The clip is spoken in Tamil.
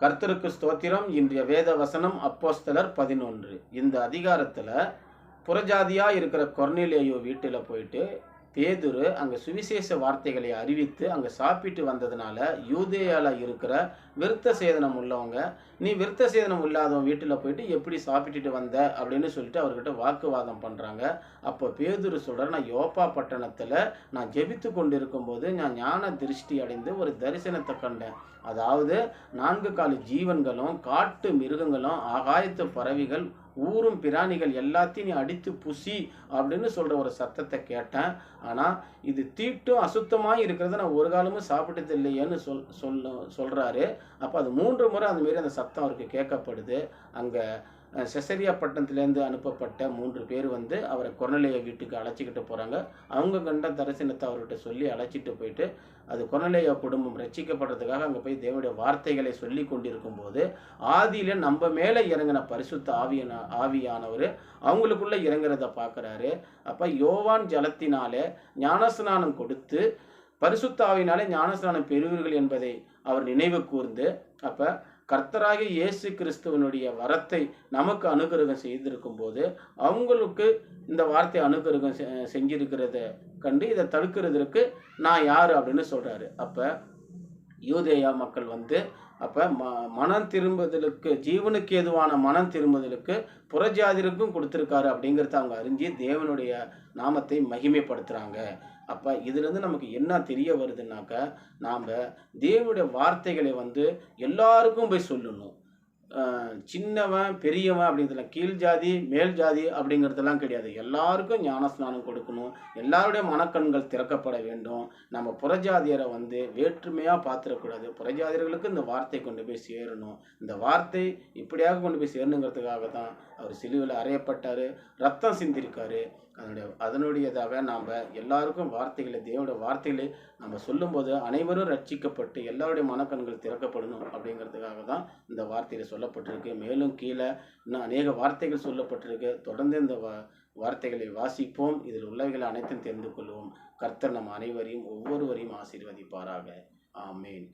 கர்த்தருக்கு ஸ்தோத்திரம். இன்றைய வேத வசனம் அப்போஸ்தலர் 11. இந்த அதிகாரத்துல புறஜாதியா இருக்கிற கொர்நேலியு வீட்டுல போயிட்டு பேதுரு அங்க சுவிசேஷ வார்த்தைகளை அறிவித்து அங்க சாப்பிட்டு வந்ததுனால யூதேயால இருக்கிற விருத்த சேதனம் உள்ளவங்க, நீ விருத்த சேதனம் இல்லாதவன் வீட்டுல போயிட்டு எப்படி சாப்பிட்டுட்டு வந்த அப்படின்னு சொல்லிட்டு அவர்கிட்ட வாக்குவாதம் பண்றாங்க. அப்போ பேதுரு சொல்ற, நான் யோப்பா பட்டணத்துல நான் ஜெபித்து கொண்டிருக்கும் போது நான் ஞான திருஷ்டி அடைந்து ஒரு தரிசனத்தை கண்டேன். அதாவது 4 காலு ஜீவன்களும் காட்டு மிருகங்களும் ஆகாயத்து பறவைகள் ஊரும் பிராணிகள் எல்லாத்தையும் நீ அடித்து புசி அப்படின்னு சொல்ற ஒரு சத்தத்தை கேட்டேன். ஆனா இது தீட்டும் அசுத்தமாய் இருக்கிறத நான் ஒரு காலமும் சாப்பிட்டது இல்லையேன்னு சொல்றாரு. அப்ப அது 3 முறை அந்த மாரி அந்த சத்தம் அவருக்கு கேட்கப்படுது. அங்க செசரியா பட்டணத்திலேருந்து அனுப்பப்பட்ட 3 பேர் வந்து அவரை கொர்நேலியு வீட்டுக்கு அழைச்சிக்கிட்டு போறாங்க. அவங்க கண்ட தரிசனத்தை அவர்கிட்ட சொல்லி அழைச்சிட்டு போயிட்டு, அது கொர்நேலியு குடும்பம் ரட்சிக்கப்படுறதுக்காக அங்க போய் தேவனுடைய வார்த்தைகளை சொல்லி கொண்டிருக்கும் போது, ஆதியில நம்ம மேல இறங்கின பரிசுத்த ஆவியானவர் அவங்களுக்குள்ள இறங்குறத பார்க்குறாரு. அப்ப யோவான் ஜலத்தினாலே ஞானஸ்நானம் கொடுத்து பரிசுத்த ஆவியினாலே ஞானஸ்நானம் பெறுவீர்கள் என்பதை அவர் நினைவு கூர்ந்து, அப்ப கர்த்தராகிய இயேசு கிறிஸ்துவனுடைய வரத்தை நமக்கு அனுக்கிரகம் செய்திருக்கும் போது அவங்களுக்கு இந்த வார்த்தை அனுக்கிரகம் செஞ்சிருக்கிறத கண்டு இதை தடுக்கிறதுக்கு நான் யாரு அப்படின்னு சொல்றாரு. அப்ப யூதேயா மக்கள் வந்து அப்ப மனம் திரும்புதலுக்கு, ஜீவனுக்கு ஏதுவான மனம் திரும்புதலுக்கு புறஜாதிருக்கும் கொடுத்திருக்காரு அப்படிங்கிறத அவங்க அறிஞ்சு தேவனுடைய நாமத்தை மகிமைப்படுத்துறாங்க. அப்ப இதுலேருந்து நமக்கு என்ன தெரிய வருதுன்னாக்க, நாம் தேவனுடைய வார்த்தைகளை வந்து எல்லாருக்கும் போய் சொல்லணும். சின்னவன் பெரியவன் அப்படிங்கிறதுல கீழ் ஜாதி மேல் ஜாதி அப்படிங்கிறதெல்லாம் கிடையாது. எல்லாருக்கும் ஞானஸ்நானம் கொடுக்கணும். எல்லாருடைய மனக்கண்கள் திறக்கப்பட வேண்டும். நம்ம புறஜாதியரை வந்து வேற்றுமையாக பார்த்துடக்கூடாது. புறஜாதியர்களுக்கு இந்த வார்த்தை கொண்டு போய் சேரணும். இந்த வார்த்தை இப்படியாக கொண்டு போய் சேரணுங்கிறதுக்காக தான் அவர் சிலுவையில் அறையப்பட்டார், ரத்தம் சிந்திருக்காரு. அதனுடையதாக நாம் எல்லாருக்கும் வார்த்தைகளை, தேவனுடைய வார்த்தைகளை நம்ம சொல்லும்போது அனைவரும் ரட்சிக்கப்பட்டு எல்லாருடைய மனக்கண்கள் திறக்கப்படணும் அப்படிங்கிறதுக்காக தான் இந்த வார்த்தையில் சொல்லப்பட்டிருக்கு. மேலும் கீழே இன்னும் அநேக வார்த்தைகள் சொல்லப்பட்டிருக்கு. தொடர்ந்து இந்த வார்த்தைகளை வாசிப்போம். இதில் உள்ளவைகளை அனைத்தும் தெரிந்து கொள்வோம். கர்த்தர் நம் அனைவரையும் ஒவ்வொருவரையும் ஆசீர்வதிப்பாராக. ஆமேன்.